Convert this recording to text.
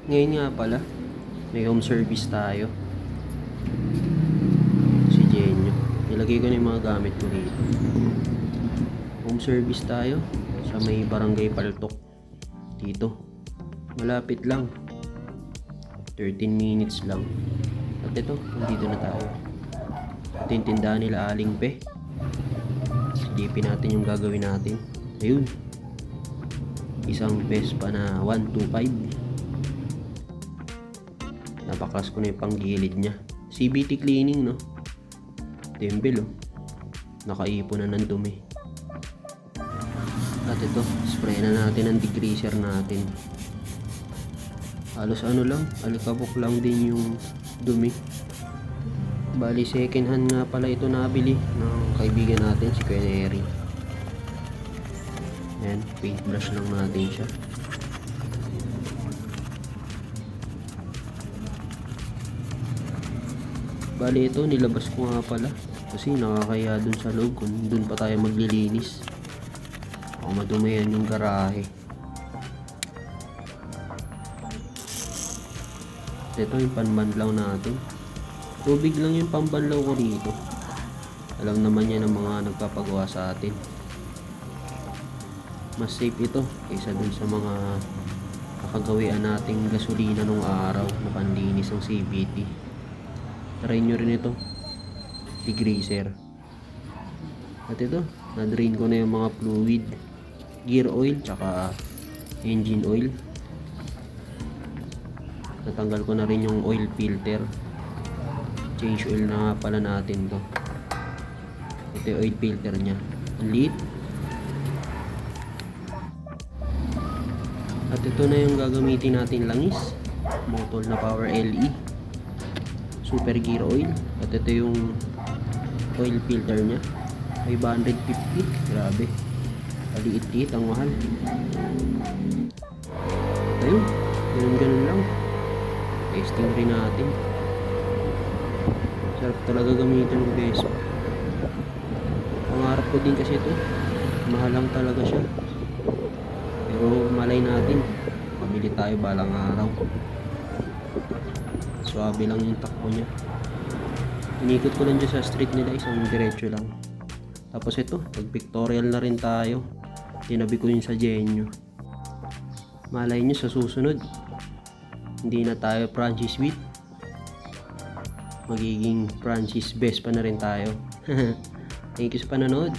Ngayon nga pala, may home service tayo. Si Genyo. Nilagay ko na yung mga gamit ko dito. Home service tayo sa may barangay Paltok. Dito. Malapit lang. 13 minutes lang. At ito, nandito na tayo. Ito yung tindahan nila Aling Pe. Silipin natin yung gagawin natin. Ayun. Isang Vespa na 125. Napakas ko na yung panggilid niya. CVT cleaning, no? Tembel, oh. Nakaipon na ng dumi. At ito, spray na natin ang degreaser natin. Halos ano lang, alikabok lang din yung dumi. Bali second hand nga pala ito nabili ng kaibigan natin si Kuya Neri. Ayan, paintbrush lang natin siya. Bali ito nilabas ko nga pala kasi nakakaya dun sa loob kung dun pa tayo maglilinis. Baka madumayan yung garahe. Ito yung panbanlaw natin. Tubig lang yung pambanlaw ko dito. Alam naman yan ng mga nagpapagawa sa atin. Mas safe ito kaysa dun sa mga nakagawian nating gasolina nung araw na panlinis ng CVT. Try nyo rin ito, degreaser. At ito, na-drain ko na yung mga fluid, gear oil, tsaka engine oil. Natanggal ko na rin yung oil filter. Change oil na nga pala natin to. Ito yung oil filter nya, ang liit. At ito na yung gagamitin natin langis, Motol na Power LE Super Gear Oil. At ito yung oil filter nya, 550. Grabe, paliit-liit, ang mahal. At ayun, ganun lang. Testing rin natin. Sarap talaga gamitin ng Vespa. Pangarap ko din kasi ito. Mahal lang talaga siya. Pero malay natin, pabili tayo balang araw. Suwabe lang yung takbo niya. Inikot ko lang dyan sa street nila, isang diretso lang. Tapos ito, pag pictorial na rin tayo. Tinabi ko yun sa Genyo. Malay nyo sa susunod, hindi na tayo Francis Sweet, magiging Francis Vespa na rin tayo. Thank you sa panonood.